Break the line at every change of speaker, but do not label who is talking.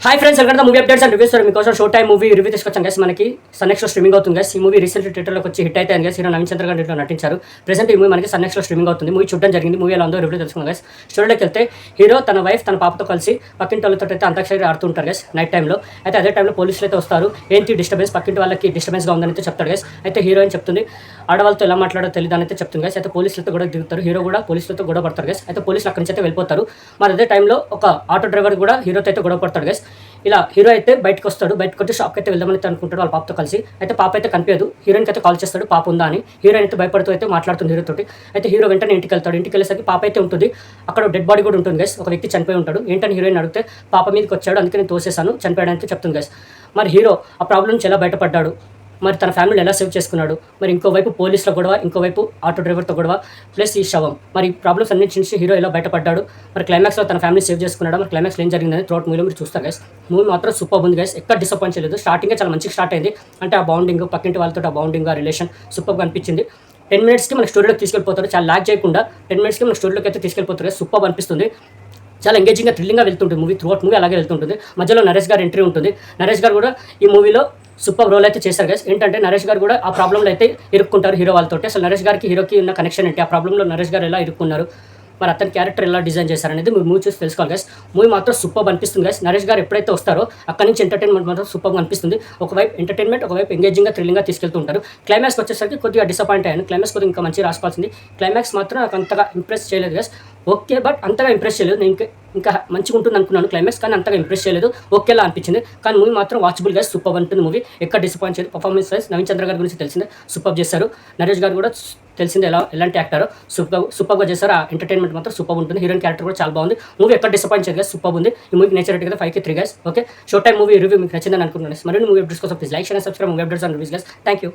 Hi friends, welcome to movie updates and reviews. మీకోసం show time movie review తీసుకొచ్చాం guys. మనకి సన్నెక్స్లో streaming అవుతుంది guys. ఈ మూవీ రీసెంట్ థియేటర్లోకి వచ్చి హిట్ అయితే గైస్. హీరో నవీన్ చంద్ర గారు దీంట్లో నటించారు. ప్రెసెంట్ ఈ మూవీ మనకి సన్నెక్స్లో స్ట్రీమింగ్ అవుతుంది. మూవీ చూడడం జరిగింది. మూవీ ఎలా ఉందో రివ్యూ తెలుసుకున్నాం గైస్. స్టోరీలోకి వెళ్తే హీరో తన వైఫ్ తన పాపతో కలిసి పక్కింటి వాళ్ళతో అయితే అంతాక్షరి ఆడుతుంటారు గైస్ నైట్ టైంలో. అయితే అదే టైంలో పోలీసులు అయితే వస్తారు. ఏంటి డిస్టర్బెన్స్, పక్కింటి వాళ్ళకి డిస్టర్బెన్స్గా ఉందని అయితే చెప్తాడు గైస్. అయితే హీరోయిన్ చెప్తుంది ఆడవాళ్ళతో ఎలా మాట్లాడో తెలియదు అని అయితే చెప్తుంది గైస్. అయితే పోలీసులతో కూడా దిగుతారు. హీరో కూడా పోలీసులతో గొడవ పడతారు గైస్. అయితే పోలీసులు అక్కడి నుంచి అయితే వెళ్ళిపోతారు. మరి అదే టైంలో ఒక ఆటో డ్రైవర్ కూడా హీరోతో అయితే గొడవ పడతాడు గైస్. ఇలా హీరో అయితే బయటకు వస్తాడు. బయటకు వచ్చి షాప్కి అయితే వెళ్దామని అనుకుంటాడు వాళ్ళ పాపతో కలిసి. అయితే పాప అయితే కనిపించదు. హీరోయిన్కి అయితే కాల్ చేస్తాడు పాప ఉందా అని. హీరోయిన్ అయితే భయపడుతూ అయితే మాట్లాడుతుంది హీరోతోటి. అయితే హీరో వెంటనే ఇంటికి వెళ్తాడు. ఇంటికి వెళ్ళేసరికి పాప అయితే ఉంటుంది. అక్కడ డెడ్ బాడీ కూడా ఉంటుంది గైస్. ఒక వ్యక్తి చనిపోయి ఉంటాడు. ఏంటని హీరోయిన్ అడిగితే పాప మీదకి వచ్చాడు, అందుకే నేను తోసేసాను, చనిపోయాడని చెప్తుంది గైస్. మరి హీరో ఆ ప్రాబ్లం నుంచి ఎలా బయటపడ్డాడు, మరి తన ఫ్యామిలీని ఎలా సేవ్ చేసుకున్నాడు, మరి ఇంకోవైపు పోలీసుల గొడవ, ఇంకోవైపు ఆటో డ్రైవర్తో గొడవ, ప్లస్ ఈ శవం, మరి ప్రాబ్లమ్స్ అన్నింటి నుంచి హీరో ఎలా బయటపడ్డాడు, మరి క్లైమాక్స్లో తన ఫ్యామిలీ సేవ్ చేసుకున్నాడు, మరి క్లైమాక్స్లో ఏం జరిగిందని త్రోట్ మూవీలో మీరు చూస్తారు గైస్. మూవీ మాత్రం సూపర్ ఉంది గైస్. ఎక్కడ డిసప్పాయింట్ చేయలేదు. స్టార్టింగే చాలా మంచిగా స్టార్ట్ అయింది. అంటే ఆ బాండింగ్, పక్కింటి వాళ్ళతో ఆ బాండింగ్, ఆ రిలేషన్ సూపర్గా అనిపించింది. 10 minutesకి మన స్టోరీలోకి తీసుకెళ్ళిపోతారు. చాలా ల్యాక్ చేయకుండా 10 minutesకి మన స్టోరీలోకి అయితే తీసుకెళ్ళిపోతారు. సూపర్ అనిపిస్తుంది. చాలా ఎంగేజింగ్గా, థ్రిల్లింగ్గా వెళ్తుంటుంది మూవీ. త్రూఅవుట్ మూవీ అలాగే వెళ్తుంటుంది. మధ్యలో నరేష్ గారు ఎంట్రీ ఉంటుంది. నరేష్ గారు కూడా ఈ మూవీలో సూపర్ రోల్ అయితే చేశారు గైస్. ఏంటంటే నరేష్ గారు కూడా ఆ ప్రాబ్లంలో అయితే ఇరుక్కుంటారు హీరో వాళ్ళతో. అసలు నరేష్ గారికి హీరోకి ఉన్న కనెక్షన్ ఏంటి, ఆ ప్రాబ్లంలో నరేష్ గారు ఎలా ఇరుక్కున్నారు, మరి అతని క్యారెక్టర్ ఎలా డిజైన్ చేశారనేది మీరు మూవీ చూసి తెలుసుకోవాలి గైస్. మూవీ మాత్రం సూపర్ అనిపిస్తుంది గైస్. నరేష్ గారు ఎప్పుడైతే వస్తారో అక్కడి నుంచి ఎంటర్టైన్మెంట్ మాత్రం సూపర్గా అనిపిస్తుంది. ఒకవైపు ఎంటర్టైన్మెంట్, ఒకవైపు ఎంగేజింగ్గా, థ్రిల్లింగ్గా తీసుకెళ్తూ ఉంటారు. క్లైమాక్స్ వచ్చేసరికి కొద్దిగా డిసప్పాయింట్ అయ్యాను. క్లైమాక్స్ కొద్దిగా ఇంకా మంచిగా రాసుకోవాల్సింది. క్లైమాక్స్ మాత్రం నాకు అంతగా ఇంప్రెస్ చేయలేదు గైస్. ఓకే, బట్ అంతగా ఇంప్రెస్ చేయలేదు. నేను ఇంకా మంచిగా ఉంటుంది అనుకున్నాను క్లైమాక్స్, కానీ అంతగా ఇంప్రెస్ చేయలేదు. ఓకేలా అనిపించింది. కానీ మూవీ మాత్రం వాచబుల్ గైస్. సూపర్ ఉంటుంది మూవీ. ఎక్కడ డిసప్పాయింట్ చేయలేదు. పర్ఫార్మెన్స్ వైస్ నవీన్ చంద్ర గారి గురించి తెలిసిందే, సూపర్ చేశారు. నరేష్ గారు కూడా తెలిసిందే ఎలాంటి యాక్టర్, సూపర్గా చేశారు. ఆ ఎంటర్టైన్మెంట్ మాత్రం సూపర్ ఉంటుంది. హీరోయిన్ క్యారెక్టర్ కూడా చాలా బాగుంది. మూవీ ఎక్కడ డిసప్పాయింట్ చేయలేదు, సూపర్ ఉంది. ఈ మూవీ నేచర్ రేట్ కదా 5కి 3 guys. Okay, show time movie review మీకు నచ్చిందని అనుకుంటున్నాను. మరిన్ని మూవీ అప్డేట్స్ కోసం please like, share, subscribe movie updates and reviews guys. Thank you.